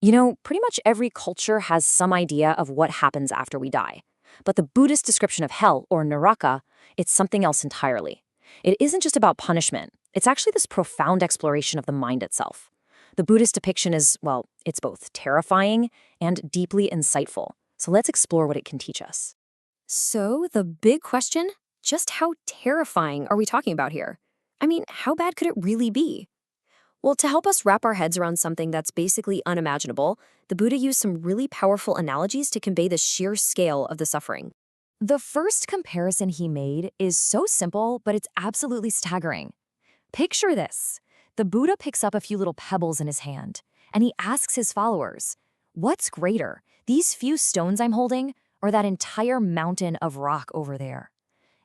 Pretty much every culture has some idea of what happens after we die. But the Buddhist description of hell, or naraka, it's something else entirely. It isn't just about punishment. It's actually this profound exploration of the mind itself. The Buddhist depiction is, well, it's both terrifying and deeply insightful. So let's explore what it can teach us. So, the big question? Just how terrifying are we talking about here? I mean, how bad could it really be? Well, to help us wrap our heads around something that's basically unimaginable, the Buddha used some really powerful analogies to convey the sheer scale of the suffering. The first comparison he made is so simple, but it's absolutely staggering. Picture this. The Buddha picks up a few little pebbles in his hand, and he asks his followers, what's greater, these few stones I'm holding, or that entire mountain of rock over there?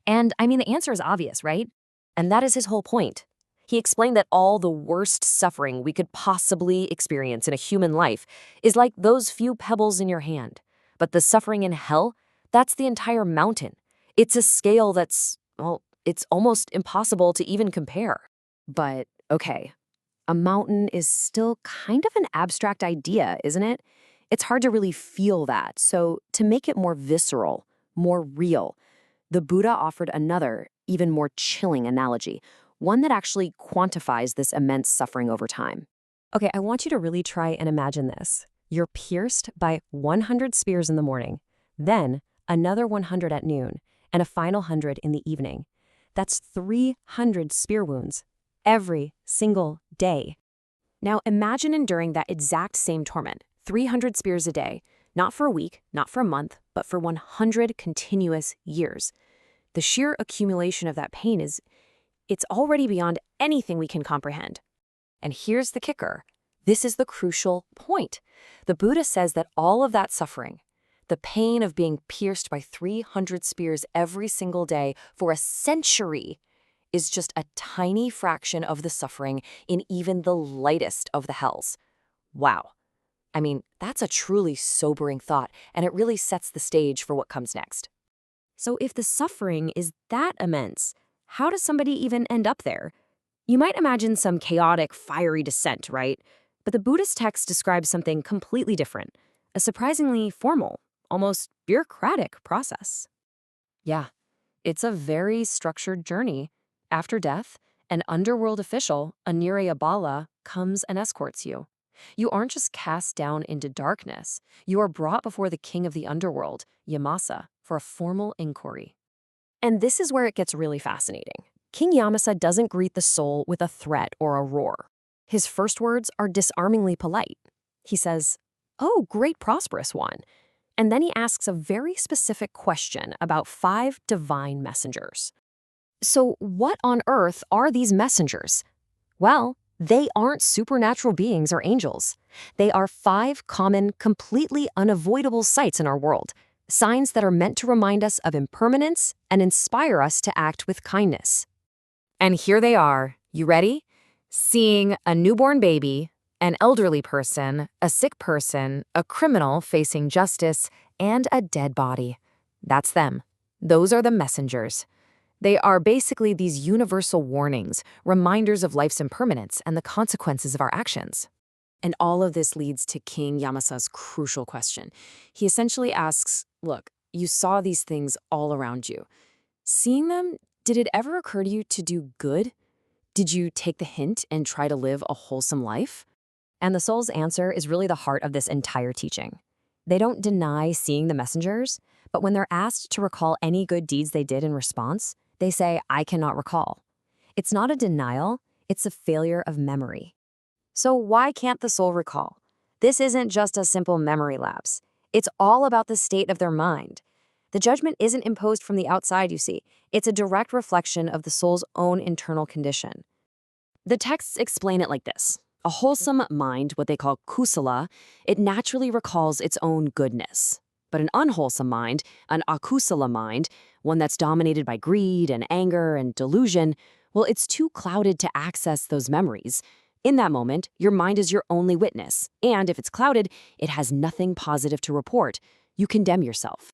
And I mean, the answer is obvious, right? And that is his whole point. He explained that all the worst suffering we could possibly experience in a human life is like those few pebbles in your hand. But the suffering in hell, that's the entire mountain. It's a scale that's, well, it's almost impossible to even compare. But, okay, a mountain is still kind of an abstract idea, isn't it? It's hard to really feel that. So to make it more visceral, more real, the Buddha offered another, even more chilling analogy, one that actually quantifies this immense suffering over time. Okay, I want you to really try and imagine this. You're pierced by 100 spears in the morning, then another 100 at noon, and a final 100 in the evening. That's 300 spear wounds every single day. Now imagine enduring that exact same torment, 300 spears a day, not for a week, not for a month, but for 100 continuous years. The sheer accumulation of that pain it's already beyond anything we can comprehend. And here's the kicker. This is the crucial point. The Buddha says that all of that suffering, the pain of being pierced by 300 spears every single day for a century, is just a tiny fraction of the suffering in even the lightest of the hells. Wow. I mean, that's a truly sobering thought, and it really sets the stage for what comes next. So if the suffering is that immense, how does somebody even end up there? You might imagine some chaotic, fiery descent, right? But the Buddhist text describes something completely different, a surprisingly formal, almost bureaucratic process. Yeah, it's a very structured journey. After death, an underworld official, a Niryabala, comes and escorts you. You aren't just cast down into darkness. You are brought before the king of the underworld, Yamasa, for a formal inquiry. And this is where it gets really fascinating. King Yamasa doesn't greet the soul with a threat or a roar. His first words are disarmingly polite. He says, "Oh, great prosperous one." And then he asks a very specific question about 5 divine messengers. So what on earth are these messengers? Well, they aren't supernatural beings or angels. They are 5 common, completely unavoidable sights in our world. Signs that are meant to remind us of impermanence and inspire us to act with kindness. And here they are. You ready? Seeing a newborn baby, an elderly person, a sick person, a criminal facing justice, and a dead body. That's them. Those are the messengers. They are basically these universal warnings, reminders of life's impermanence and the consequences of our actions. And all of this leads to King Yamasa's crucial question. He essentially asks, look, you saw these things all around you. Seeing them, did it ever occur to you to do good? Did you take the hint and try to live a wholesome life? And the soul's answer is really the heart of this entire teaching. They don't deny seeing the messengers, but when they're asked to recall any good deeds they did in response, they say, I cannot recall. It's not a denial, it's a failure of memory. So why can't the soul recall? This isn't just a simple memory lapse. It's all about the state of their mind. The judgment isn't imposed from the outside, you see. It's a direct reflection of the soul's own internal condition. The texts explain it like this. A wholesome mind, what they call kusala, it naturally recalls its own goodness. But an unwholesome mind, an akusala mind, one that's dominated by greed and anger and delusion, well, it's too clouded to access those memories. In that moment, your mind is your only witness, and if it's clouded, it has nothing positive to report. You condemn yourself.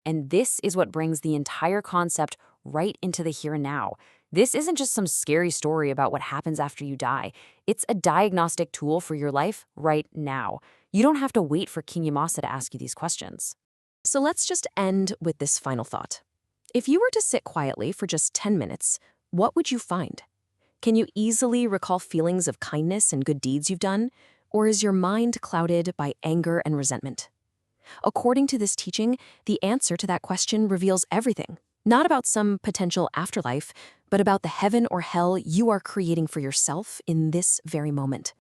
And this is what brings the entire concept right into the here and now. This isn't just some scary story about what happens after you die. It's a diagnostic tool for your life right now. You don't have to wait for King Yamasa to ask you these questions. So let's just end with this final thought. If you were to sit quietly for just 10 minutes, what would you find? Can you easily recall feelings of kindness and good deeds you've done? Or is your mind clouded by anger and resentment? According to this teaching, the answer to that question reveals everything. Not about some potential afterlife, but about the heaven or hell you are creating for yourself in this very moment.